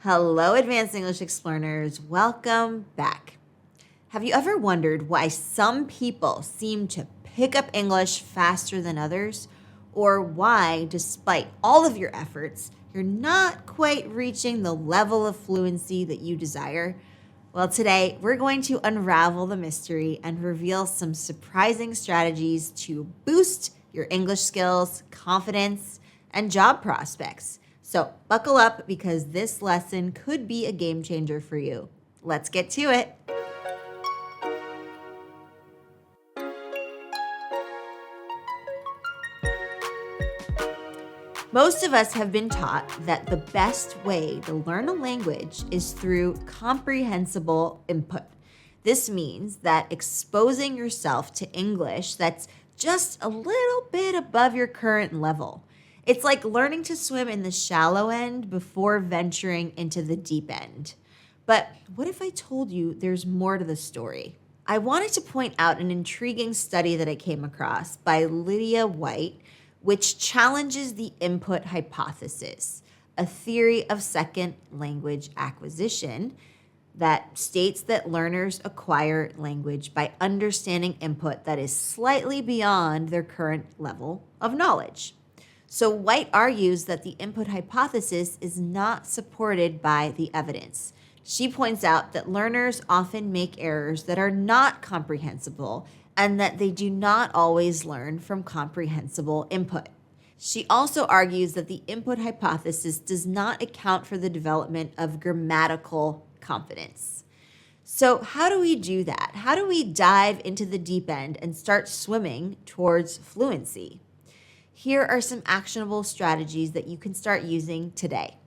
Hello, Advanced English Explorers. Welcome back. Have you ever wondered why some people seem to pick up English faster than others? Or why, despite all of your efforts, you're not quite reaching the level of fluency that you desire? Well, today we're going to unravel the mystery and reveal some surprising strategies to boost your English skills, confidence, and job prospects. So buckle up because this lesson could be a game changer for you. Let's get to it. Most of us have been taught that the best way to learn a language is through comprehensible input. This means that exposing yourself to English that's just a little bit above your current level. It's like learning to swim in the shallow end before venturing into the deep end. But what if I told you there's more to the story? I wanted to point out an intriguing study that I came across by Lydia White, which challenges the input hypothesis, a theory of second language acquisition that states that learners acquire language by understanding input that is slightly beyond their current level of knowledge. So White argues that the input hypothesis is not supported by the evidence. She points out that learners often make errors that are not comprehensible and that they do not always learn from comprehensible input. She also argues that the input hypothesis does not account for the development of grammatical confidence. So how do we do that? How do we dive into the deep end and start swimming towards fluency? Here are some actionable strategies that you can start using today.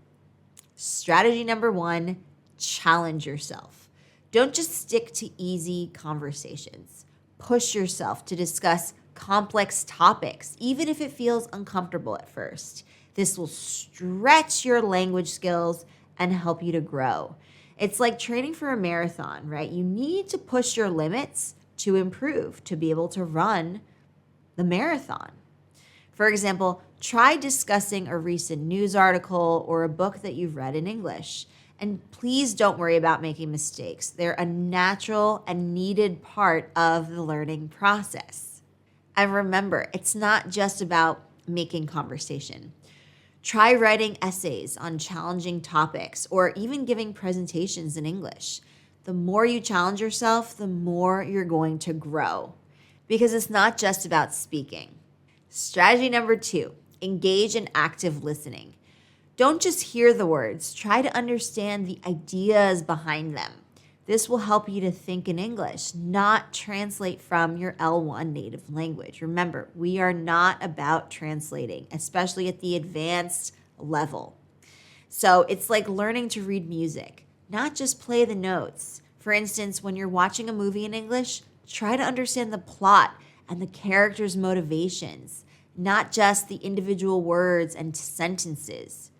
Strategy number 1, challenge yourself. Don't just stick to easy conversations. Push yourself to discuss complex topics, even if it feels uncomfortable at first. This will stretch your language skills and help you to grow. It's like training for a marathon, right? You need to push your limits to improve, to be able to run the marathon. For example, try discussing a recent news article or a book that you've read in English. And please don't worry about making mistakes. They're a natural and needed part of the learning process. And remember, it's not just about making conversation. Try writing essays on challenging topics or even giving presentations in English. The more you challenge yourself, the more you're going to grow, because it's not just about speaking. Strategy number 2, engage in active listening. Don't just hear the words, try to understand the ideas behind them. This will help you to think in English, not translate from your L1 native language. Remember, we are not about translating, especially at the advanced level. So it's like learning to read music, not just play the notes. For instance, when you're watching a movie in English, try to understand the plot and the characters' motivations, not just the individual words and sentences.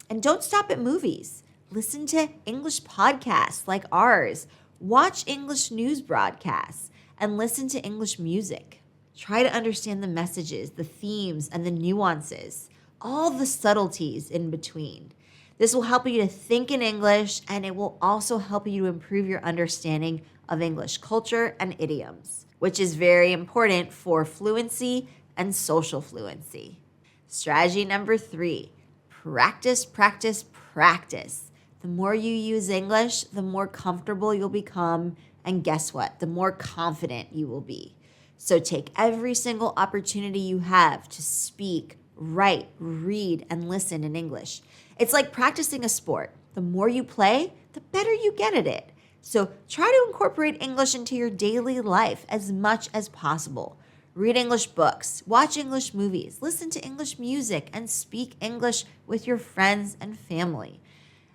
And don't stop at movies. Listen to English podcasts like ours. Watch English news broadcasts and listen to English music. Try to understand the messages, the themes, and the nuances, all the subtleties in between. This will help you to think in English, and it will also help you to improve your understanding of English culture and idioms, which is very important for fluency and social fluency. Strategy number 3, practice, practice, practice. The more you use English, the more comfortable you'll become, and guess what? The more confident you will be. So take every single opportunity you have to speak, write, read, and listen in English. It's like practicing a sport. The more you play, the better you get at it. So try to incorporate English into your daily life as much as possible. Read English books, watch English movies, listen to English music, and speak English with your friends and family.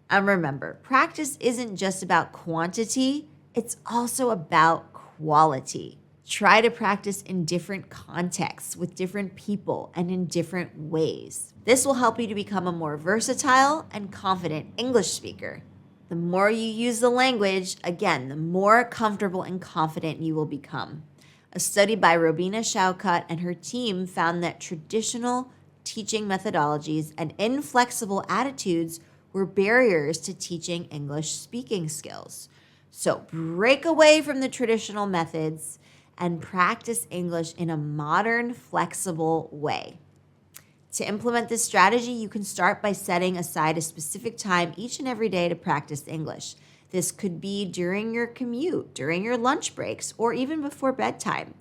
And remember, practice isn't just about quantity, it's also about quality. Try to practice in different contexts, with different people, and in different ways. This will help you to become a more versatile and confident English speaker. The more you use the language, again, the more comfortable and confident you will become. A study by Robina Shaukat and her team found that traditional teaching methodologies and inflexible attitudes were barriers to teaching English speaking skills. So break away from the traditional methods and practice English in a modern, flexible way. To implement this strategy, you can start by setting aside a specific time each and every day to practice English. This could be during your commute, during your lunch breaks, or even before bedtime.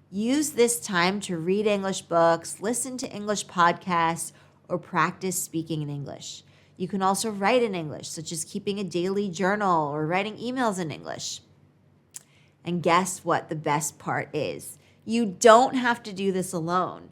Use this time to read English books, listen to English podcasts, or practice speaking in English. You can also write in English, such as keeping a daily journal or writing emails in English. And guess what the best part is? You don't have to do this alone.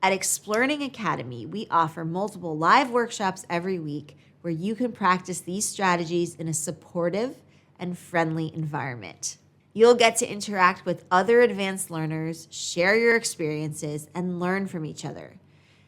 At explearning Academy, we offer multiple live workshops every week where you can practice these strategies in a supportive and friendly environment. You'll get to interact with other advanced learners, share your experiences, and learn from each other.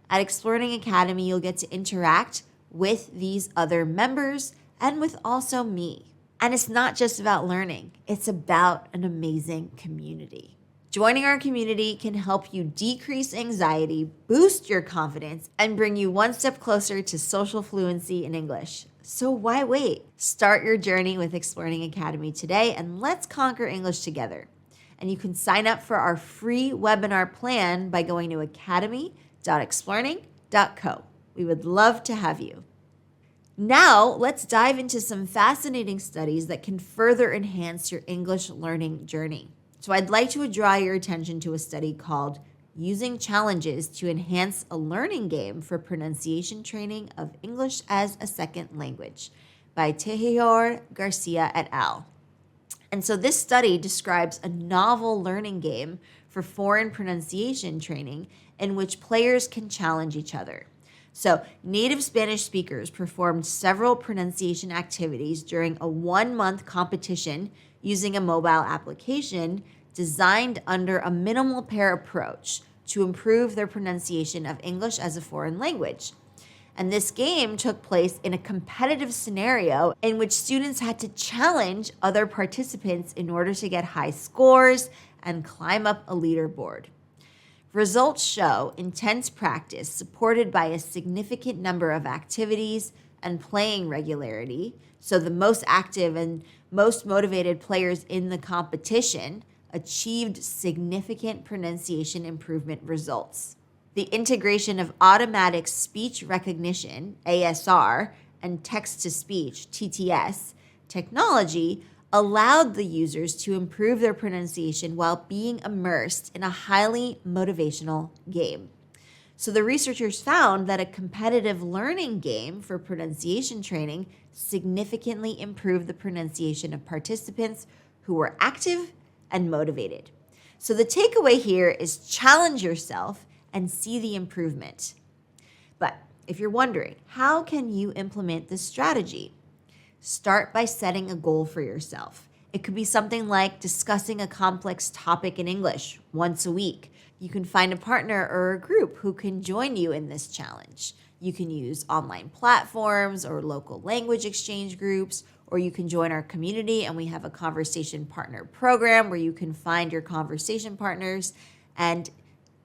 At explearning Academy, you'll get to interact with these other members and with also me. And it's not just about learning, it's about an amazing community. Joining our community can help you decrease anxiety, boost your confidence, and bring you one step closer to social fluency in English. So why wait? Start your journey with Explearning Academy today and let's conquer English together. And you can sign up for our free webinar plan by going to academy.explearning.co. We would love to have you. Now, let's dive into some fascinating studies that can further enhance your English learning journey. So I'd like to draw your attention to a study called Using Challenges to Enhance a Learning Game for Pronunciation Training of English as a Second Language by Tejedor Garcia et al. And so this study describes a novel learning game for foreign pronunciation training in which players can challenge each other. So native Spanish speakers performed several pronunciation activities during a 1-month competition using a mobile application designed under a minimal pair approach to improve their pronunciation of English as a foreign language. And this game took place in a competitive scenario in which students had to challenge other participants in order to get high scores and climb up a leaderboard. Results show intense practice supported by a significant number of activities and playing regularity. So the most active and most motivated players in the competition achieved significant pronunciation improvement results. The integration of automatic speech recognition, ASR, and text-to-speech, TTS, technology allowed the users to improve their pronunciation while being immersed in a highly motivational game. So the researchers found that a competitive learning game for pronunciation training significantly improved the pronunciation of participants who were active and motivated. So the takeaway here is challenge yourself and see the improvement. But if you're wondering, how can you implement this strategy? Start by setting a goal for yourself. It could be something like discussing a complex topic in English once a week. You can find a partner or a group who can join you in this challenge. You can use online platforms or local language exchange groups, or you can join our community and we have a conversation partner program where you can find your conversation partners and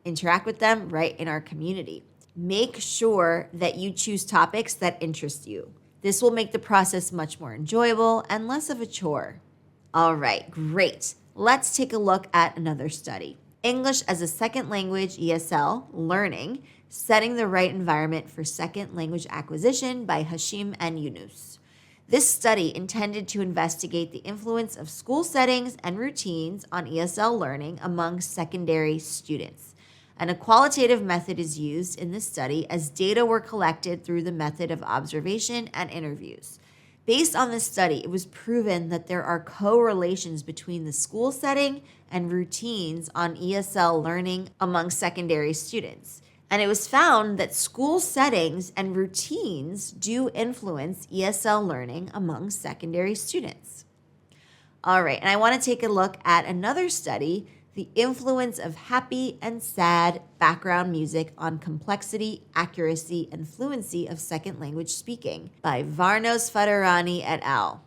interact with them right in our community. Make sure that you choose topics that interest you. This will make the process much more enjoyable and less of a chore. All right, great. Let's take a look at another study. English as a Second Language, ESL, Learning, Setting the Right Environment for Second Language Acquisition by Hashim and Yunus. This study intended to investigate the influence of school settings and routines on ESL learning among secondary students. And a qualitative method is used in this study as data were collected through the method of observation and interviews. Based on this study, it was proven that there are correlations between the school setting and routines on ESL learning among secondary students. And it was found that school settings and routines do influence ESL learning among secondary students. All right, and I want to take a look at another study, the influence of happy and sad background music on complexity, accuracy, and fluency of second language speaking by Varnos Fadarani et al.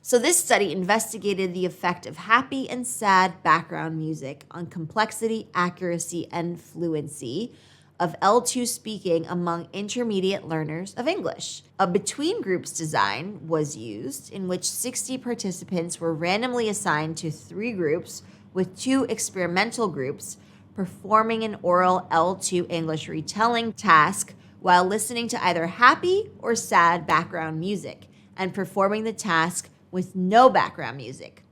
So this study investigated the effect of happy and sad background music on complexity, accuracy, and fluency of L2 speaking among intermediate learners of English. A between groups design was used in which 60 participants were randomly assigned to 3 groups with 2 experimental groups performing an oral L2 English retelling task while listening to either happy or sad background music and performing the task with no background music.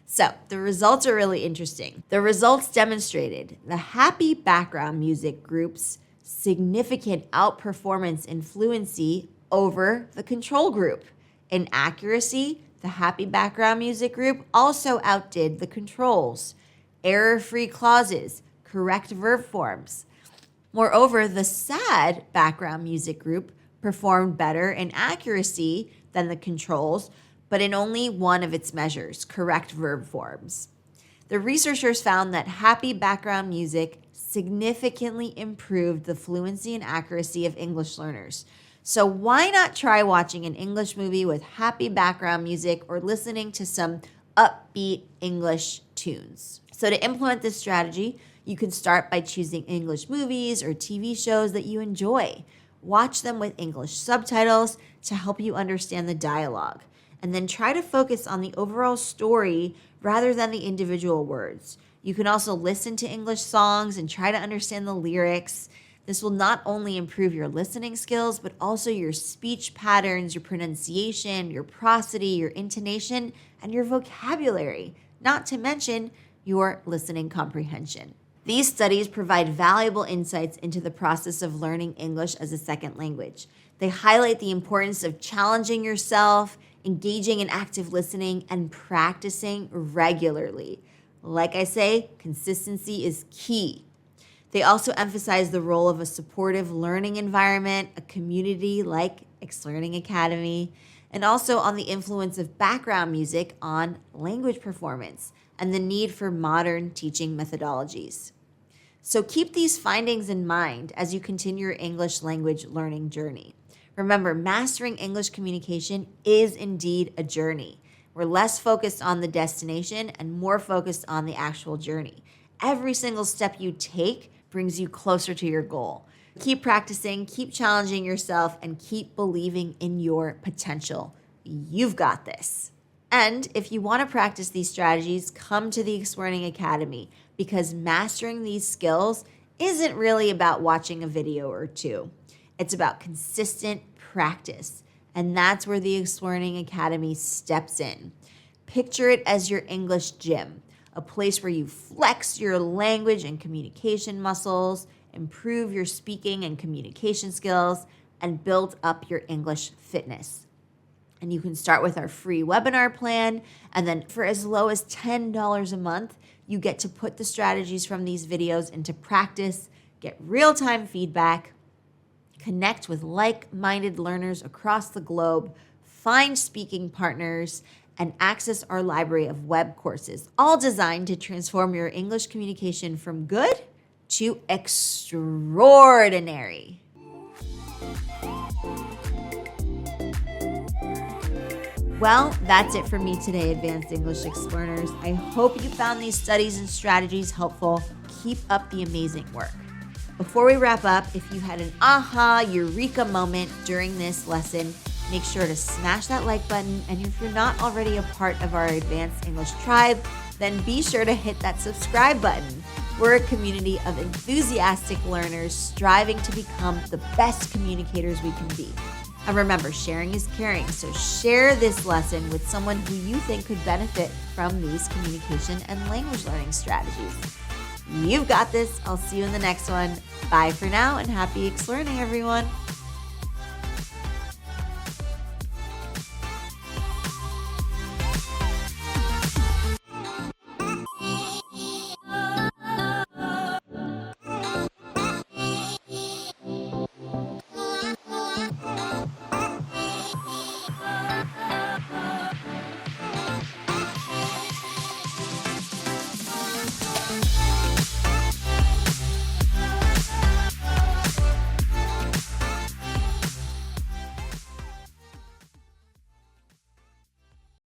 So the results are really interesting. The results demonstrated the happy background music group's significant outperformance in fluency over the control group. In accuracy, the happy background music group also outdid the controls. Error-free clauses, correct verb forms. Moreover, the sad background music group performed better in accuracy than the controls, but in only one of its measures, correct verb forms. The researchers found that happy background music significantly improved the fluency and accuracy of English learners. So why not try watching an English movie with happy background music or listening to some upbeat English tunes? So to implement this strategy, you can start by choosing English movies or TV shows that you enjoy. Watch them with English subtitles to help you understand the dialogue. And then try to focus on the overall story rather than the individual words. You can also listen to English songs and try to understand the lyrics. This will not only improve your listening skills, but also your speech patterns, your pronunciation, your prosody, your intonation, and your vocabulary, not to mention your listening comprehension. These studies provide valuable insights into the process of learning English as a second language. They highlight the importance of challenging yourself, engaging in active listening, and practicing regularly. Like I say, consistency is key. They also emphasize the role of a supportive learning environment, a community like explearning Academy, and also on the influence of background music on language performance and the need for modern teaching methodologies. So keep these findings in mind as you continue your English language learning journey. Remember, mastering English communication is indeed a journey. We're less focused on the destination and more focused on the actual journey. Every single step you take brings you closer to your goal. Keep practicing, keep challenging yourself, and keep believing in your potential. You've got this. And if you want to practice these strategies, come to the explearning Academy, because mastering these skills isn't really about watching a video or two. It's about consistent practice, and that's where the explearning Academy steps in. Picture it as your English gym, a place where you flex your language and communication muscles, improve your speaking and communication skills, and build up your English fitness. And you can start with our free webinar plan, and then for as low as $10 a month, you get to put the strategies from these videos into practice, get real-time feedback, connect with like-minded learners across the globe, find speaking partners, and access our library of web courses, all designed to transform your English communication from good to extraordinary. Well, that's it for me today, Advanced English Explearners. I hope you found these studies and strategies helpful. Keep up the amazing work. Before we wrap up, if you had an aha, eureka moment during this lesson, make sure to smash that like button. And if you're not already a part of our Advanced English tribe, then be sure to hit that subscribe button. We're a community of enthusiastic learners striving to become the best communicators we can be. And remember, sharing is caring, so share this lesson with someone who you think could benefit from these communication and language learning strategies. You've got this. I'll see you in the next one. Bye for now, and happy explearning, everyone.